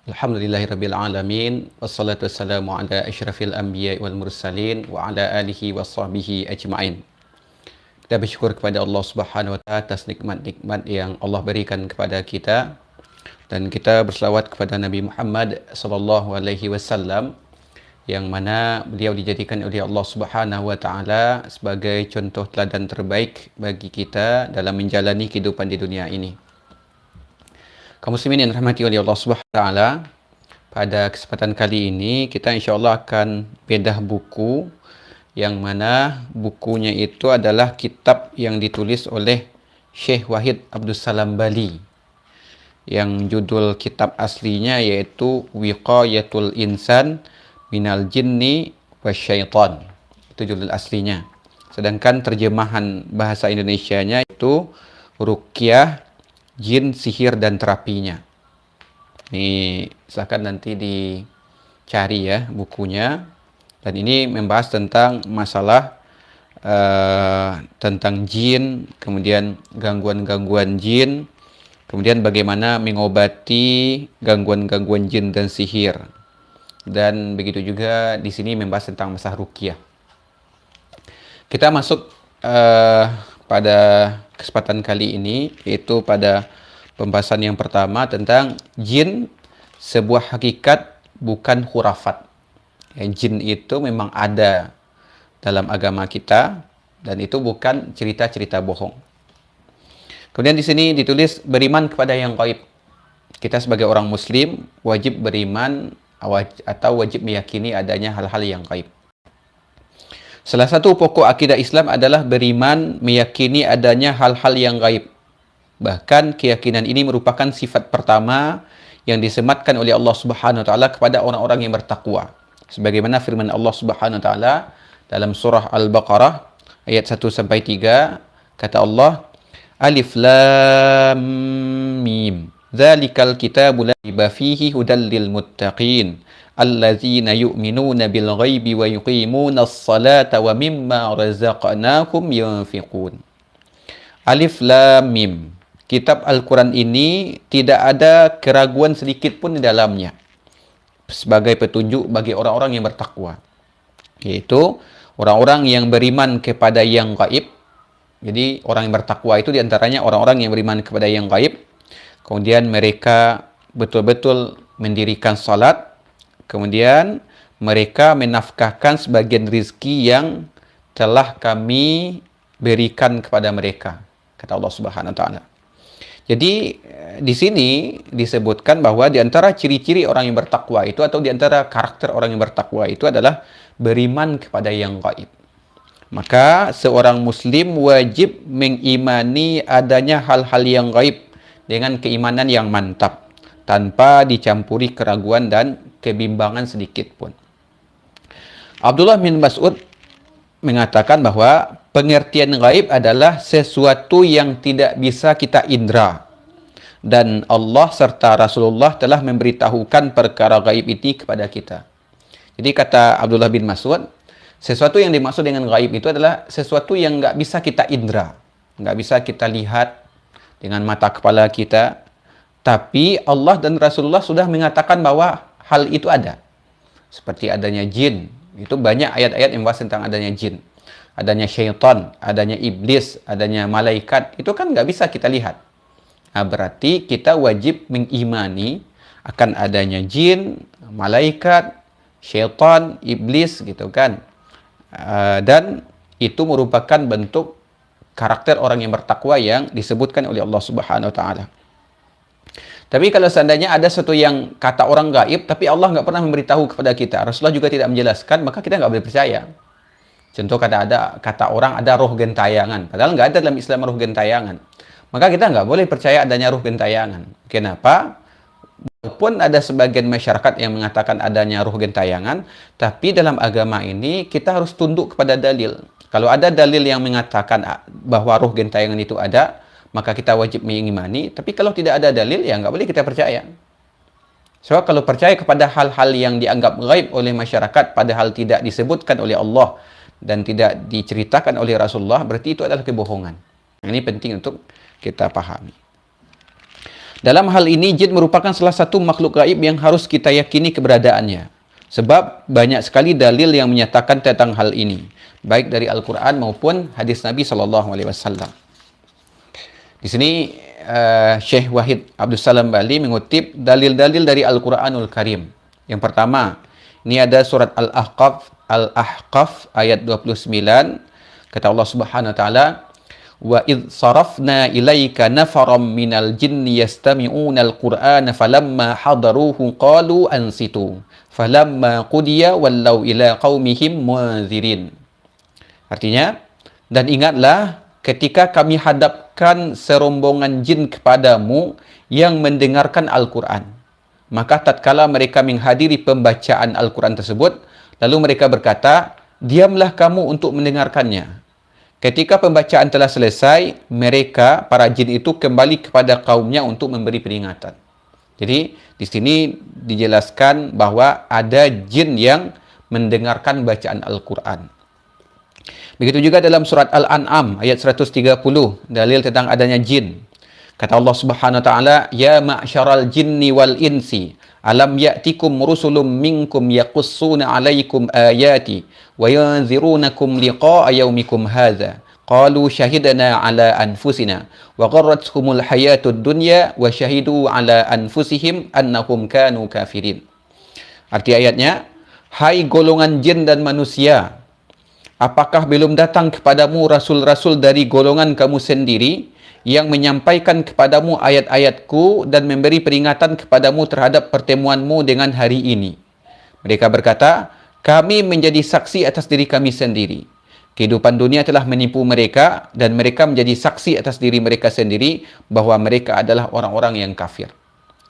Alhamdulillahirabbil alamin wassalatu wassalamu ala asyrafil anbiya'i wal mursalin wa ala alihi washabbihi ajmain. Kita bersyukur kepada Allah Subhanahu wa taala atas nikmat-nikmat yang Allah berikan kepada kita, dan kita berselawat kepada Nabi Muhammad sallallahu alaihi wasallam yang mana beliau dijadikan oleh Allah Subhanahu wa taala sebagai contoh teladan terbaik bagi kita dalam menjalani kehidupan di dunia ini. Kaum muslimin yang dirahmati oleh Allah Subhanahu wa taala, pada kesempatan kali ini kita insya-Allah akan bedah buku yang mana bukunya itu adalah kitab yang ditulis oleh Syekh Wahid Abdul Salam Bali, yang judul kitab aslinya yaitu Wiqayatul Insan Minal Jinni Wasyaitan. Itu judul aslinya. Sedangkan terjemahan bahasa Indonesianya itu Ruqyah Jin, Sihir, dan Terapinya. Ini silahkan nanti dicari ya bukunya. Dan ini membahas tentang masalah tentang jin, kemudian gangguan-gangguan jin, kemudian bagaimana mengobati gangguan-gangguan jin dan sihir. Dan begitu juga di sini membahas tentang masalah ruqyah. Kita masuk pada kesempatan kali ini, yaitu pada pembahasan yang pertama tentang jin, sebuah hakikat bukan khurafat. Jin itu memang ada dalam agama kita dan itu bukan cerita-cerita bohong. Kemudian di sini ditulis beriman kepada yang gaib. Kita sebagai orang muslim wajib beriman atau wajib meyakini adanya hal-hal yang gaib. Salah satu pokok akidah Islam adalah beriman meyakini adanya hal-hal yang gaib. Bahkan keyakinan ini merupakan sifat pertama yang disematkan oleh Allah Subhanahu wa taala kepada orang-orang yang bertakwa. Sebagaimana firman Allah Subhanahu wa taala dalam surah Al-Baqarah ayat 1 sampai 3, kata Allah, Alif Lam Mim. Dzalikal kitabu la raiba fihi hudal lil muttaqin. Allazina yu'minuna bil ghaibi wa yuqimuna as-salata wa mimma razaqnahum yunfiqun. Alif Lam Mim. Kitab Al-Quran ini tidak ada keraguan sedikit pun di dalamnya, sebagai petunjuk bagi orang-orang yang bertakwa, yaitu orang-orang yang beriman kepada yang gaib. Jadi orang yang bertakwa itu diantaranya orang-orang yang beriman kepada yang gaib, kemudian mereka betul-betul mendirikan salat, kemudian mereka menafkahkan sebagian rizki yang telah kami berikan kepada mereka, kata Allah Subhanahu wa taala. Jadi di sini disebutkan bahwa di antara ciri-ciri orang yang bertakwa itu, atau di antara karakter orang yang bertakwa itu adalah beriman kepada yang gaib. Maka seorang muslim wajib mengimani adanya hal-hal yang gaib dengan keimanan yang mantap, tanpa dicampuri keraguan dan kebimbangan sedikit pun. Abdullah bin Mas'ud mengatakan bahwa pengertian gaib adalah sesuatu yang tidak bisa kita indra, dan Allah serta Rasulullah telah memberitahukan perkara gaib ini kepada kita. Jadi kata Abdullah bin Mas'ud, sesuatu yang dimaksud dengan gaib itu adalah sesuatu yang nggak bisa kita indra, nggak bisa kita lihat dengan mata kepala kita, tapi Allah dan Rasulullah sudah mengatakan bahwa hal itu ada. Seperti adanya jin, itu banyak ayat-ayat yang membahas tentang adanya jin, adanya syaitan, adanya iblis, adanya malaikat, itu kan nggak bisa kita lihat. Nah, berarti kita wajib mengimani akan adanya jin, malaikat, syaitan, iblis, gitu kan. Dan itu merupakan bentuk karakter orang yang bertakwa yang disebutkan oleh Allah Subhanahu wa taala. Tapi kalau seandainya ada sesuatu yang kata orang gaib, tapi Allah nggak pernah memberitahu kepada kita, Rasulullah juga tidak menjelaskan, maka kita nggak boleh percaya. Contoh kata orang ada roh gentayangan, padahal nggak ada dalam Islam roh gentayangan, maka kita nggak boleh percaya adanya roh gentayangan. Kenapa? Walaupun ada sebagian masyarakat yang mengatakan adanya roh gentayangan, tapi dalam agama ini kita harus tunduk kepada dalil. Kalau ada dalil yang mengatakan bahwa roh gentayangan itu ada, maka kita wajib mengimani. Tapi kalau tidak ada dalil, ya nggak boleh kita percaya. Sebab kalau percaya kepada hal-hal yang dianggap gaib oleh masyarakat, padahal tidak disebutkan oleh Allah dan tidak diceritakan oleh Rasulullah, berarti itu adalah kebohongan. Ini penting untuk kita pahami. Dalam hal ini, jin merupakan salah satu makhluk gaib yang harus kita yakini keberadaannya. Sebab banyak sekali dalil yang menyatakan tentang hal ini, baik dari Al-Quran maupun hadis Nabi SAW. Di sini Syekh Wahid Abdul Salam Bali mengutip dalil-dalil dari Al-Quranul Karim. Yang pertama, ini ada surat Al-Ahqaf ayat 29. Kata Allah Subhanahu wa taala, "Wa id sarafna ilaika nafaram minal jinni yastami'una al-Qur'ana falamma hadaruhu qalu ansitu falamma qudiya wallau ila qaumihim munzirin." Artinya, dan ingatlah ketika kami hadapkan serombongan jin kepadamu yang mendengarkan Al-Quran. Maka tatkala mereka menghadiri pembacaan Al-Quran tersebut, lalu mereka berkata, diamlah kamu untuk mendengarkannya. Ketika pembacaan telah selesai, mereka, para jin itu kembali kepada kaumnya untuk memberi peringatan. Jadi, di sini dijelaskan bahwa ada jin yang mendengarkan bacaan Al-Quran. Begitu juga dalam surat Al-An'am ayat 130, dalil tentang adanya jin. Kata Allah Subhanahu wa taala, "Ya ma'syaral jinni wal insi, alam ya'tikum rusulun minkum yaqussuna 'alaikum ayati wa yanzirunakum liqa'a yaumikum hadza. Qalu syahidna 'ala anfusina wa gharrathumul hayatud dunya wa syahidu 'ala anfusihim annahum kanu kafirin." Arti ayatnya, hai golongan jin dan manusia, apakah belum datang kepadamu rasul-rasul dari golongan kamu sendiri yang menyampaikan kepadamu ayat-ayatku dan memberi peringatan kepadamu terhadap pertemuanmu dengan hari ini? Mereka berkata, kami menjadi saksi atas diri kami sendiri. Kehidupan dunia telah menipu mereka dan mereka menjadi saksi atas diri mereka sendiri bahwa mereka adalah orang-orang yang kafir.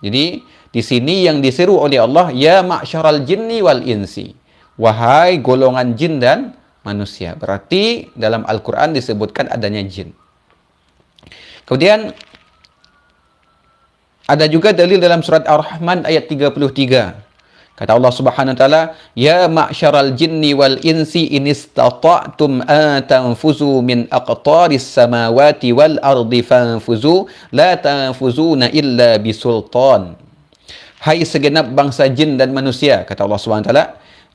Jadi, di sini yang diseru oleh Allah, ya ma'syaral jinni wal insi. Wahai golongan jin dan manusia. Berarti dalam Al-Quran disebutkan adanya jin. Kemudian ada juga dalil dalam surat Ar-Rahman ayat 33. Kata Allah Subhanahu wa taala, "Ya ma'syaral jinni wal insi in istata'tum an tanfuzu min aqtaris samawati wal ardi fanfuzu la tanfuzuna illa bisultan." Hai segenap bangsa jin dan manusia, kata Allah Subhanahu wa taala,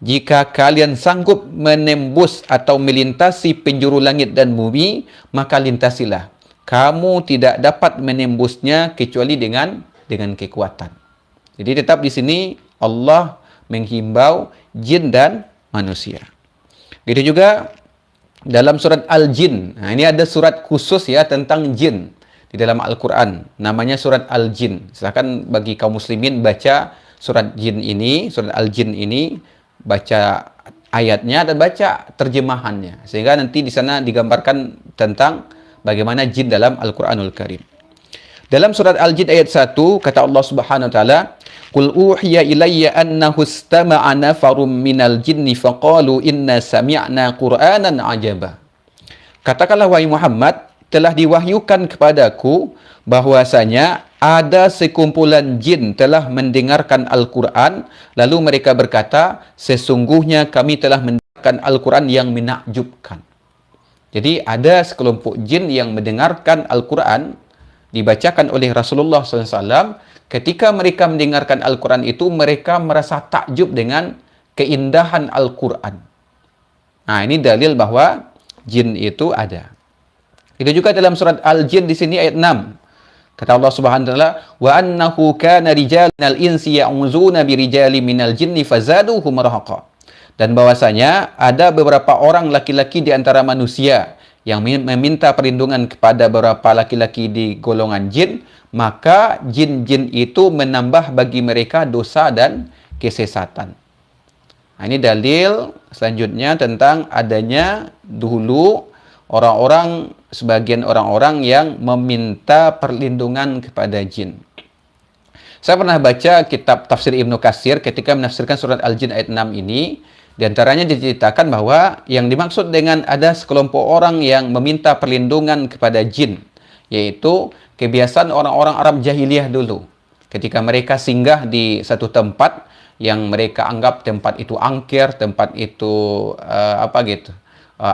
jika kalian sanggup menembus atau melintasi penjuru langit dan bumi, maka lintasilah. Kamu tidak dapat menembusnya kecuali dengan kekuatan. Jadi tetap di sini Allah menghimbau jin dan manusia. Begitu juga dalam surat Al-Jin. Nah, ini ada surat khusus ya tentang jin di dalam Al-Quran. Namanya surat Al-Jin. Silakan bagi kaum muslimin baca surat jin ini, surat Al-Jin ini, baca ayatnya dan baca terjemahannya. Sehingga nanti di sana digambarkan tentang bagaimana jin dalam Al-Quranul Karim. Dalam surat Al-Jin ayat 1, kata Allah Subhanahu wa taala, "Qul uhiya ilayya annahu istama'a nafarum minal jinni faqalu inna sami'na Qur'anan ajaba." Katakanlah wahai Muhammad, telah diwahyukan kepadaku bahwasanya ada sekumpulan jin telah mendengarkan Al-Quran, lalu mereka berkata, sesungguhnya kami telah mendengarkan Al-Quran yang menakjubkan. Jadi ada sekelompok jin yang mendengarkan Al-Quran dibacakan oleh Rasulullah SAW. Ketika mereka mendengarkan Al-Quran itu, mereka merasa takjub dengan keindahan Al-Quran. Nah, ini dalil bahwa jin itu ada. Itu juga dalam surat Al-Jin di sini ayat 6. Kata Allah Subhanahu wa taala, "Wa annahu kana rijalun minal insi ya'uzuna birijali minal jinni fazaduhum rahaqa." Dan bahwasanya ada beberapa orang laki-laki di antara manusia yang meminta perlindungan kepada beberapa laki-laki di golongan jin, maka jin-jin itu menambah bagi mereka dosa dan kesesatan. Nah, ini dalil selanjutnya tentang adanya dulu sebagian orang-orang yang meminta perlindungan kepada jin. Saya pernah baca kitab tafsir Ibnu Katsir ketika menafsirkan surat Al-Jin ayat 6 ini. Di antaranya diceritakan bahwa yang dimaksud dengan ada sekelompok orang yang meminta perlindungan kepada jin, yaitu kebiasaan orang-orang Arab jahiliyah dulu. Ketika mereka singgah di satu tempat yang mereka anggap tempat itu angker, tempat itu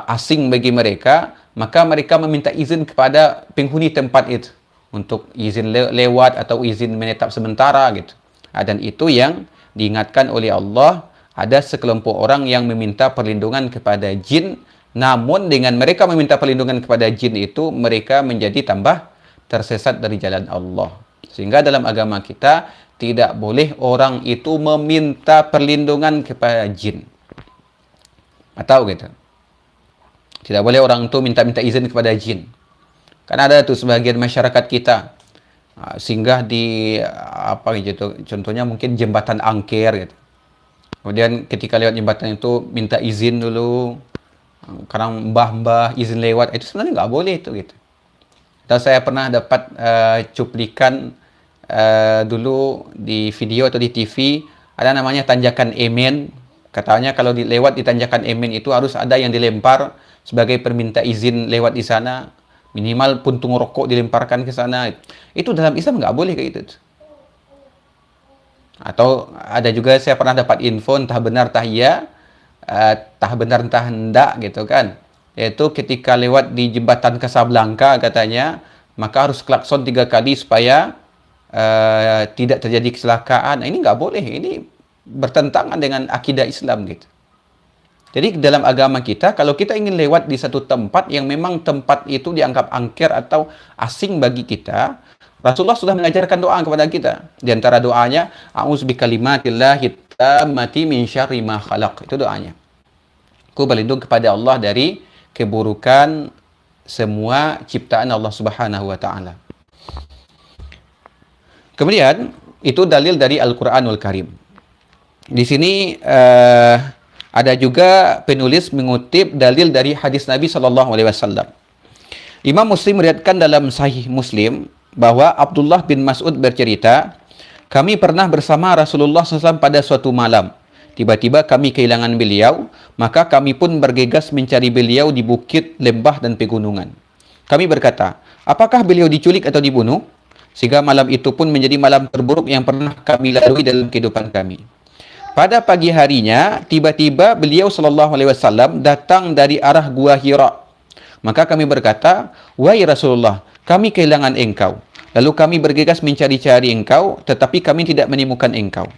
asing bagi mereka, maka mereka meminta izin kepada penghuni tempat itu. untuk izin lewat atau izin menetap sementara gitu. Dan itu yang diingatkan oleh Allah, ada sekelompok orang yang meminta perlindungan kepada jin, namun dengan mereka meminta perlindungan kepada jin itu, mereka menjadi tambah tersesat dari jalan Allah. Sehingga dalam agama kita tidak boleh orang itu meminta perlindungan kepada jin. Atau gitu. Tidak boleh orang itu minta-minta izin kepada jin. Kan ada tuh sebagian masyarakat kita singgah di apa gitu, contohnya mungkin jembatan angker gitu. Kemudian ketika lewat jembatan itu minta izin dulu. Kadang mbah-mbah izin lewat, itu sebenarnya nggak boleh itu gitu. Dan saya pernah dapat cuplikan dulu di video atau di TV, ada namanya tanjakan Emen. Katanya kalau lewat di tanjakan Emen itu harus ada yang dilempar sebagai perminta izin lewat di sana. Minimal puntung rokok dilemparkan ke sana. Itu dalam Islam nggak boleh kayak gitu. Atau ada juga saya pernah dapat info, entah benar entah iya, entah benar entah hendak gitu kan. Yaitu ketika lewat di jembatan Casablanca katanya, maka harus klakson 3 kali supaya tidak terjadi kecelakaan. Ini nggak boleh. Ini bertentangan dengan akidah Islam gitu. Jadi dalam agama kita, kalau kita ingin lewat di satu tempat yang memang tempat itu dianggap angker atau asing bagi kita, Rasulullah sudah mengajarkan doa kepada kita. Di antara doanya, a'udzu bikalimatillahi tammati min syarri ma khalaq. Itu doanya. Aku berlindung kepada Allah dari keburukan semua ciptaan Allah Subhanahu wa taala. Kemudian, itu dalil dari Al-Qur'anul Karim. Di sini ada juga penulis mengutip dalil dari hadis Nabi SAW. Imam Muslim meriwayatkan dalam Sahih Muslim bahwa Abdullah bin Mas'ud bercerita, kami pernah bersama Rasulullah SAW pada suatu malam. Tiba-tiba kami kehilangan beliau, maka kami pun bergegas mencari beliau di bukit, lembah, dan pegunungan. Kami berkata, apakah beliau diculik atau dibunuh? Sehingga malam itu pun menjadi malam terburuk yang pernah kami lalui dalam kehidupan kami. Pada pagi harinya, tiba-tiba beliau SAW datang dari arah Gua Hira. Maka kami berkata, wahai Rasulullah, kami kehilangan engkau. Lalu kami bergegas mencari-cari engkau, tetapi kami tidak menemukan engkau.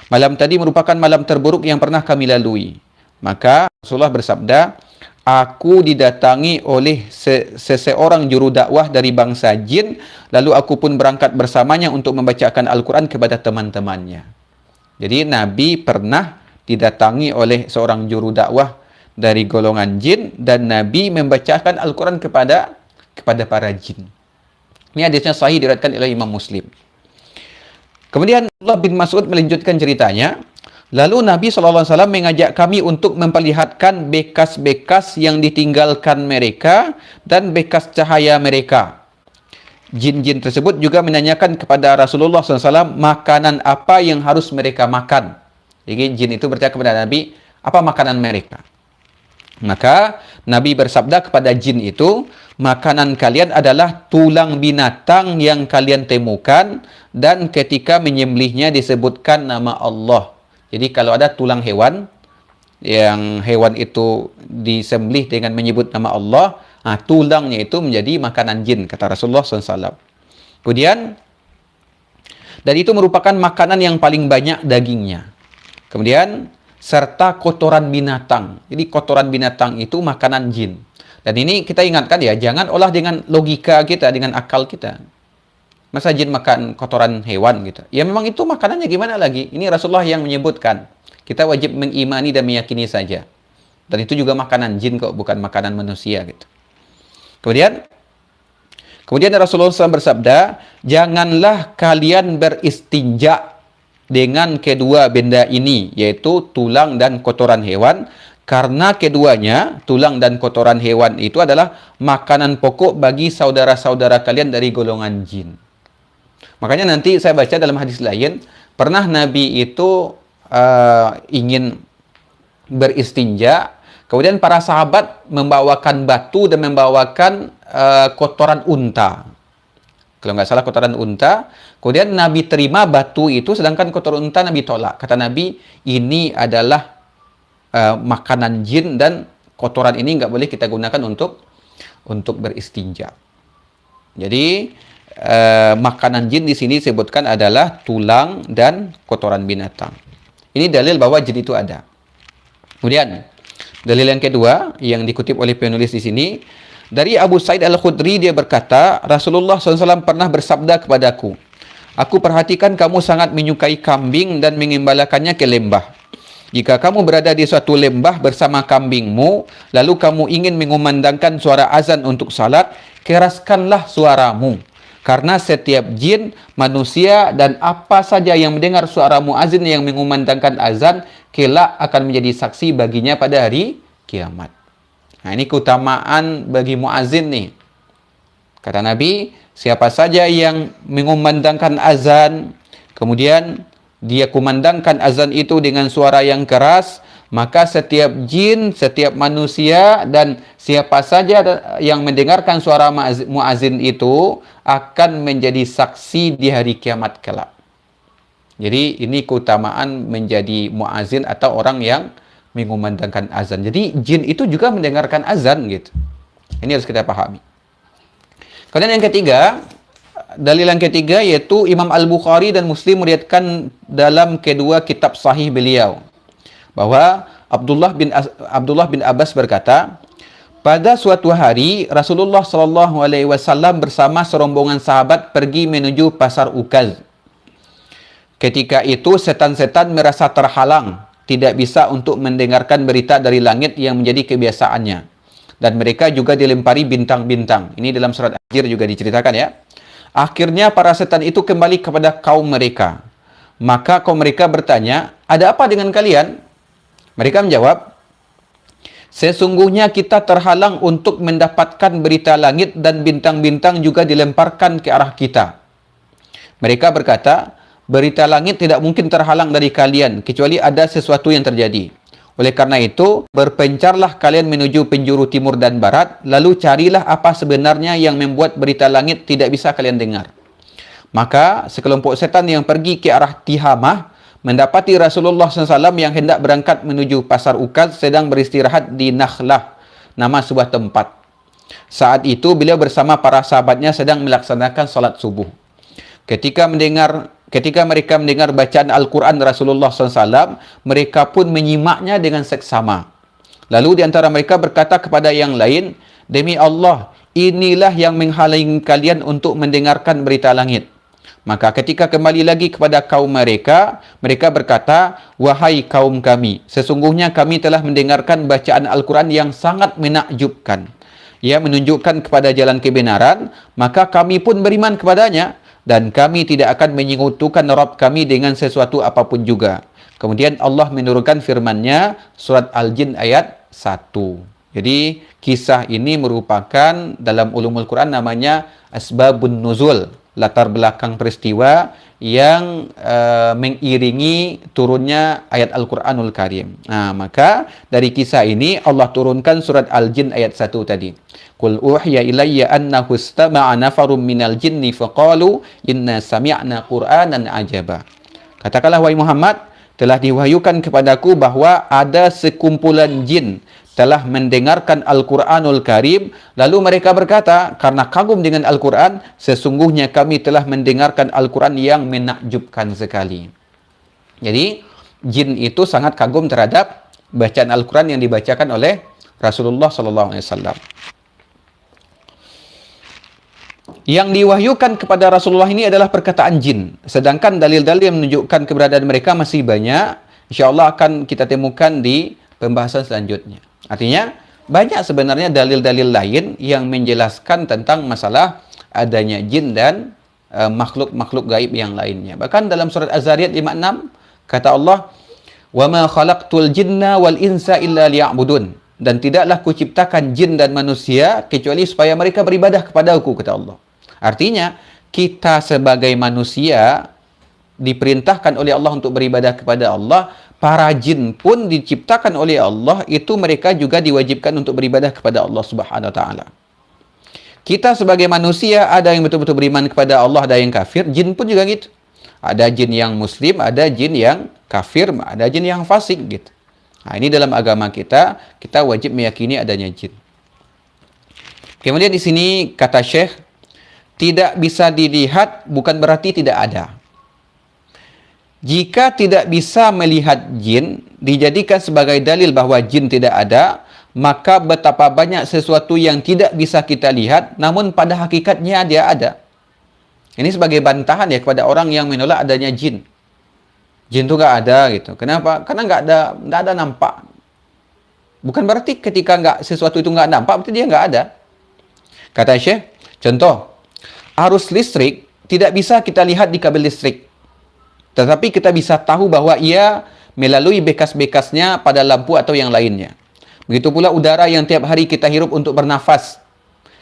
Malam tadi merupakan malam terburuk yang pernah kami lalui. Maka Rasulullah bersabda, aku didatangi oleh seseorang juru dakwah dari bangsa jin, lalu aku pun berangkat bersamanya untuk membacakan Al-Quran kepada teman-temannya. Jadi Nabi pernah didatangi oleh seorang juru dakwah dari golongan jin, dan Nabi membacakan Al-Quran kepada para jin. Ini hadisnya sahih, diriwayatkan oleh Imam Muslim. Kemudian Abdullah bin Mas'ud melanjutkan ceritanya. Lalu Nabi SAW mengajak kami untuk memperlihatkan bekas-bekas yang ditinggalkan mereka dan bekas cahaya mereka. Jin-jin tersebut juga menanyakan kepada Rasulullah SAW makanan apa yang harus mereka makan. Jadi jin itu bertanya kepada Nabi, apa makanan mereka? Maka Nabi bersabda kepada jin itu, makanan kalian adalah tulang binatang yang kalian temukan, dan ketika menyembelihnya disebutkan nama Allah. Jadi kalau ada tulang hewan, yang hewan itu disembelih dengan menyebut nama Allah, tulangnya itu menjadi makanan jin, kata Rasulullah SAW. Kemudian, dan itu merupakan makanan yang paling banyak dagingnya. Kemudian, serta kotoran binatang. Jadi kotoran binatang itu makanan jin. Dan ini kita ingatkan ya, jangan olah dengan logika kita, dengan akal kita. Masa jin makan kotoran hewan gitu? Ya memang itu makanannya, gimana lagi? Ini Rasulullah yang menyebutkan. Kita wajib mengimani dan meyakini saja. Dan itu juga makanan jin kok, bukan makanan manusia gitu. Kemudian Rasulullah SAW bersabda, janganlah kalian beristinja dengan kedua benda ini, yaitu tulang dan kotoran hewan, karena keduanya, tulang dan kotoran hewan itu adalah makanan pokok bagi saudara-saudara kalian dari golongan jin. Makanya nanti saya baca dalam hadis lain, pernah Nabi itu ingin beristinja, kemudian para sahabat membawakan batu dan membawakan kotoran unta. Kalau nggak salah kotoran unta. Kemudian Nabi terima batu itu, sedangkan kotoran unta Nabi tolak. Kata Nabi, ini adalah makanan jin dan kotoran ini nggak boleh kita gunakan untuk beristinja. Jadi makanan jin di sini disebutkan adalah tulang dan kotoran binatang. Ini dalil bahwa jin itu ada. Kemudian dalil yang kedua yang dikutip oleh penulis di sini dari Abu Sa'id Al-Khudri, dia berkata, Rasulullah SAW pernah bersabda kepadaku, aku perhatikan kamu sangat menyukai kambing dan mengembalakannya ke lembah. Jika kamu berada di suatu lembah bersama kambingmu, lalu kamu ingin mengumandangkan suara azan untuk salat, keraskanlah suaramu. Karena setiap jin, manusia, dan apa saja yang mendengar suara muazin yang mengumandangkan azan, kelak akan menjadi saksi baginya pada hari kiamat. Nah, ini keutamaan bagi muazin nih. Kata Nabi, siapa saja yang mengumandangkan azan, kemudian dia kumandangkan azan itu dengan suara yang keras, maka setiap jin, setiap manusia, dan siapa saja yang mendengarkan suara muazin itu akan menjadi saksi di hari kiamat kelak. Jadi ini keutamaan menjadi muazin atau orang yang mengumandangkan azan. Jadi jin itu juga mendengarkan azan gitu. Ini harus kita pahami. Kemudian yang ketiga, dalil yang ketiga yaitu Imam Al-Bukhari dan Muslim meriwayatkan dalam kedua kitab sahih beliau bahwa Abdullah bin Abbas berkata, pada suatu hari Rasulullah SAW bersama serombongan sahabat pergi menuju pasar Ukaz. Ketika itu setan-setan merasa terhalang, tidak bisa untuk mendengarkan berita dari langit yang menjadi kebiasaannya. Dan mereka juga dilempari bintang-bintang. Ini dalam surat Al-Hijr juga diceritakan ya. Akhirnya para setan itu kembali kepada kaum mereka. Maka kaum mereka bertanya, ada apa dengan kalian? Mereka menjawab, sesungguhnya kita terhalang untuk mendapatkan berita langit dan bintang-bintang juga dilemparkan ke arah kita. Mereka berkata, berita langit tidak mungkin terhalang dari kalian, kecuali ada sesuatu yang terjadi. Oleh karena itu, berpencarlah kalian menuju penjuru timur dan barat, lalu carilah apa sebenarnya yang membuat berita langit tidak bisa kalian dengar. Maka, sekelompok setan yang pergi ke arah Tihamah, mendapati Rasulullah SAW yang hendak berangkat menuju pasar Ukaz sedang beristirahat di Nakhlah, nama sebuah tempat. Saat itu, beliau bersama para sahabatnya sedang melaksanakan salat subuh. Ketika mereka mendengar bacaan Al-Quran Rasulullah SAW, mereka pun menyimaknya dengan seksama. Lalu di antara mereka berkata kepada yang lain, demi Allah, inilah yang menghalangi kalian untuk mendengarkan berita langit. Maka ketika kembali lagi kepada kaum mereka, mereka berkata, wahai kaum kami, sesungguhnya kami telah mendengarkan bacaan Al-Quran yang sangat menakjubkan. Ia menunjukkan kepada jalan kebenaran, maka kami pun beriman kepadanya, dan kami tidak akan menyekutukan Rabb kami dengan sesuatu apapun juga. Kemudian Allah menurunkan firman-Nya surat Al-Jin ayat 1. Jadi kisah ini merupakan dalam ulumul Quran namanya asbabun nuzul, latar belakang peristiwa yang mengiringi turunnya ayat Al-Quranul Karim. Nah, maka dari kisah ini Allah turunkan surat Al-Jin ayat 1 tadi. Qul uhiya ilayya annahu istama'a nafarum minal jinni faqalu inna sami'na Qur'anan ajaba. Katakanlah wahai Muhammad, telah diwahyukan kepadaku bahwa ada sekumpulan jin telah mendengarkan Al-Quranul Karim, lalu mereka berkata, karena kagum dengan Al-Quran, sesungguhnya kami telah mendengarkan Al-Quran yang menakjubkan sekali. Jadi, jin itu sangat kagum terhadap bacaan Al-Quran yang dibacakan oleh Rasulullah SAW. Yang diwahyukan kepada Rasulullah ini adalah perkataan jin. Sedangkan dalil-dalil yang menunjukkan keberadaan mereka masih banyak. Insya Allah akan kita temukan di pembahasan selanjutnya. Artinya, banyak sebenarnya dalil-dalil lain yang menjelaskan tentang masalah adanya jin dan makhluk-makhluk gaib yang lainnya. Bahkan dalam surat Az-Zariyat 56, kata Allah, وَمَا خَلَقْتُ الْجِنَّ وَالْإِنْسَ إِلَّا لِيَعْبُدُونَ. Dan tidaklah kuciptakan jin dan manusia kecuali supaya mereka beribadah kepada Aku, kata Allah. Artinya, kita sebagai manusia diperintahkan oleh Allah untuk beribadah kepada Allah. Para jin pun diciptakan oleh Allah, itu mereka juga diwajibkan untuk beribadah kepada Allah Subhanahu wa taala. Kita sebagai manusia ada yang betul-betul beriman kepada Allah, ada yang kafir. Jin pun juga gitu. Ada jin yang muslim, ada jin yang kafir, ada jin yang fasik gitu. Nah, ini dalam agama kita wajib meyakini adanya jin. Kemudian di sini kata Syekh, tidak bisa dilihat bukan berarti tidak ada. Jika tidak bisa melihat jin, dijadikan sebagai dalil bahwa jin tidak ada, maka betapa banyak sesuatu yang tidak bisa kita lihat, namun pada hakikatnya dia ada. Ini sebagai bantahan ya kepada orang yang menolak adanya jin. Jin itu nggak ada gitu. Kenapa? Karena nggak ada nampak. Bukan berarti ketika sesuatu itu nggak nampak, berarti dia nggak ada. Kata Syekh, contoh, arus listrik tidak bisa kita lihat di kabel listrik. Tetapi kita bisa tahu bahwa ia melalui bekas-bekasnya pada lampu atau yang lainnya. Begitu pula udara yang tiap hari kita hirup untuk bernafas.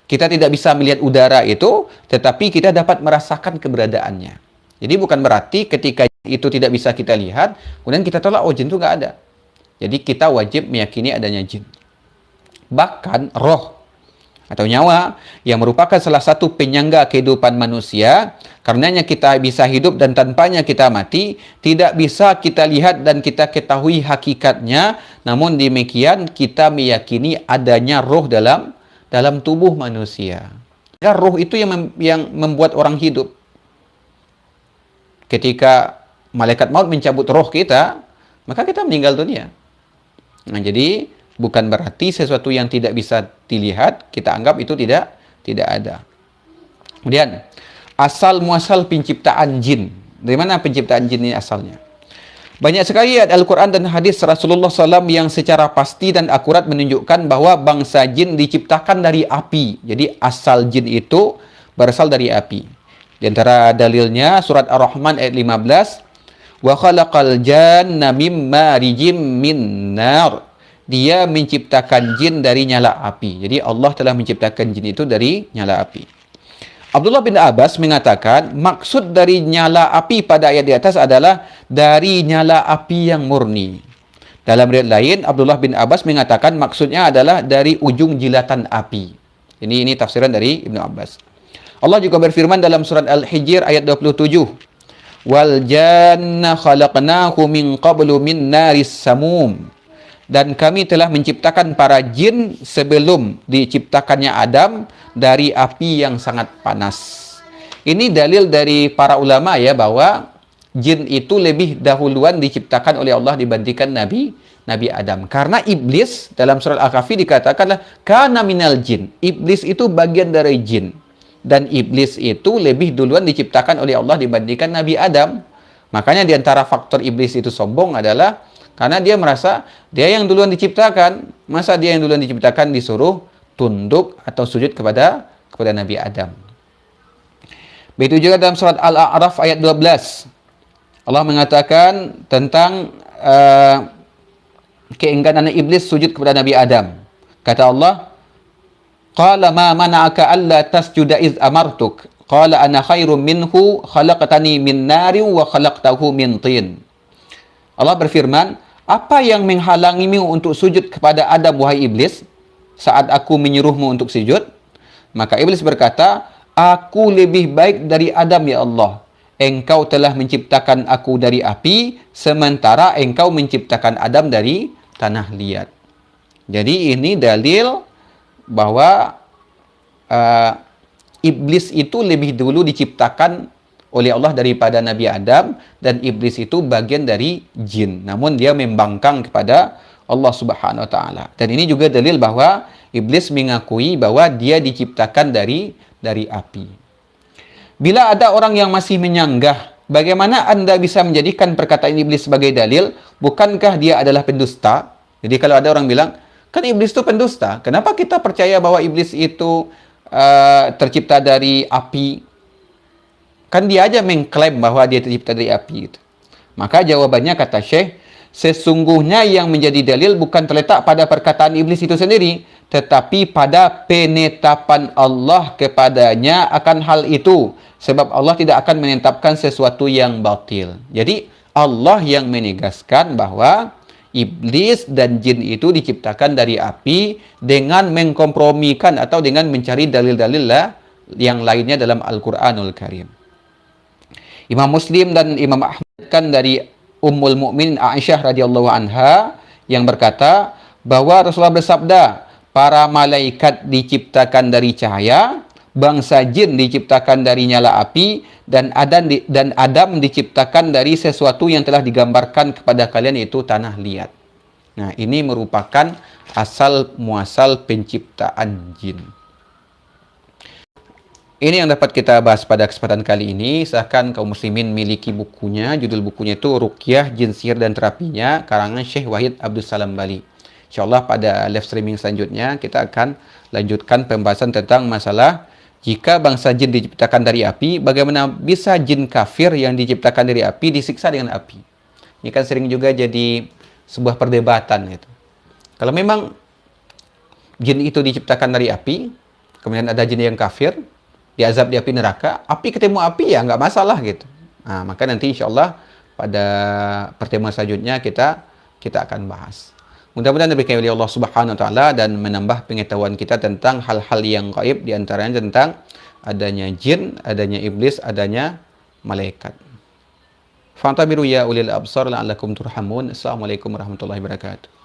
Kita tidak bisa melihat udara itu, tetapi kita dapat merasakan keberadaannya. Jadi bukan berarti ketika itu tidak bisa kita lihat, kemudian kita tolak, oh jin itu nggak ada. Jadi kita wajib meyakini adanya jin. Bahkan roh atau nyawa yang merupakan salah satu penyangga kehidupan manusia, karenanya kita bisa hidup dan tanpanya kita mati, tidak bisa kita lihat dan kita ketahui hakikatnya, namun demikian kita meyakini adanya roh dalam tubuh manusia. Ya, roh itu yang membuat orang hidup. Ketika malaikat maut mencabut roh kita, maka kita meninggal dunia. Nah, jadi bukan berarti sesuatu yang tidak bisa dilihat, kita anggap itu tidak ada. Kemudian, asal muasal penciptaan jin. Dari mana penciptaan jin ini asalnya? Banyak sekali ayat Al-Quran dan hadis Rasulullah SAW yang secara pasti dan akurat menunjukkan bahwa bangsa jin diciptakan dari api. Jadi asal jin itu berasal dari api. Di antara dalilnya surat Ar-Rahman ayat 15, wa khalaqal janna mim marijim min nar. Dia menciptakan jin dari nyala api. Jadi Allah telah menciptakan jin itu dari nyala api. Abdullah bin Abbas mengatakan maksud dari nyala api pada ayat di atas adalah dari nyala api yang murni. Dalam riwayat lain, Abdullah bin Abbas mengatakan maksudnya adalah dari ujung jilatan api. Ini tafsiran dari Ibnu Abbas. Allah juga berfirman dalam surat Al-Hijr ayat 27. Wal janna khalaqnahu min qablu min naris samum. Dan kami telah menciptakan para jin sebelum diciptakannya Adam dari api yang sangat panas. Ini dalil dari para ulama ya bahwa jin itu lebih dahuluan diciptakan oleh Allah dibandingkan Nabi Adam. Karena iblis dalam surat Al-Kahfi dikatakanlah kana minal jin. Iblis itu bagian dari jin. Dan iblis itu lebih duluan diciptakan oleh Allah dibandingkan Nabi Adam. Makanya di antara faktor iblis itu sombong adalah karena dia merasa dia yang duluan diciptakan. Masa dia yang duluan diciptakan disuruh tunduk atau sujud kepada Nabi Adam. Begitu juga dalam surat Al-A'raf ayat 12. Allah mengatakan tentang keengganan iblis sujud kepada Nabi Adam. Kata Allah, qala ma mana'aka alla tasjuda iz amartuk. Qala ana khairum minhu khalaqtani min nari wa khalaqtahu min tin. Allah berfirman, apa yang menghalangimu untuk sujud kepada Adam, wahai iblis, saat aku menyuruhmu untuk sujud? Maka iblis berkata, aku lebih baik dari Adam ya Allah. Engkau telah menciptakan aku dari api, sementara engkau menciptakan Adam dari tanah liat. Jadi ini dalil bahwa iblis itu lebih dulu diciptakan oleh Allah daripada Nabi Adam, dan iblis itu bagian dari jin. Namun dia membangkang kepada Allah Subhanahu wa taala. Dan ini juga dalil bahwa iblis mengakui bahwa dia diciptakan dari api. Bila ada orang yang masih menyanggah, bagaimana Anda bisa menjadikan perkataan iblis sebagai dalil? Bukankah dia adalah pendusta? Jadi kalau ada orang bilang, kan iblis itu pendusta. Kenapa kita percaya bahwa iblis itu tercipta dari api? Kan dia aja mengklaim bahwa dia tercipta dari api. Gitu. Maka jawabannya kata Syekh, sesungguhnya yang menjadi dalil bukan terletak pada perkataan iblis itu sendiri, tetapi pada penetapan Allah kepadanya akan hal itu. Sebab Allah tidak akan menetapkan sesuatu yang batil. Jadi Allah yang menegaskan bahwa iblis dan jin itu diciptakan dari api dengan mengkompromikan atau dengan mencari dalil-dalil yang lainnya dalam Al-Quranul Karim. Imam Muslim dan Imam Ahmad kan dari Ummul Mukminin Aisyah radhiyallahu anha yang berkata bahwa Rasulullah bersabda, para malaikat diciptakan dari cahaya, bangsa jin diciptakan dari nyala api, dan Adam diciptakan dari sesuatu yang telah digambarkan kepada kalian, yaitu tanah liat. Nah, ini merupakan asal muasal penciptaan jin. Ini yang dapat kita bahas pada kesempatan kali ini. Silahkan kaum muslimin miliki bukunya. Judul bukunya itu Ruqyah, Jin, Sihir, dan Terapinya, karangan Syekh Wahid Abdul Salam Bali. InsyaAllah pada live streaming selanjutnya kita akan lanjutkan pembahasan tentang masalah jika bangsa jin diciptakan dari api, bagaimana bisa jin kafir yang diciptakan dari api disiksa dengan api. Ini kan sering juga jadi sebuah perdebatan gitu. Kalau memang jin itu diciptakan dari api, kemudian ada jin yang kafir, diazab di api neraka, api ketemu api ya nggak masalah gitu. Nah, maka nanti insya Allah pada pertemuan selanjutnya kita akan bahas. Mudah-mudahan diberikan oleh Allah Subhanahu wa taala dan menambah pengetahuan kita tentang hal-hal yang gaib, di antaranya tentang adanya jin, adanya iblis, adanya malaikat. Fantabiru ya ulil absar la'allakum turhamun. Assalamualaikum warahmatullahi wabarakatuh.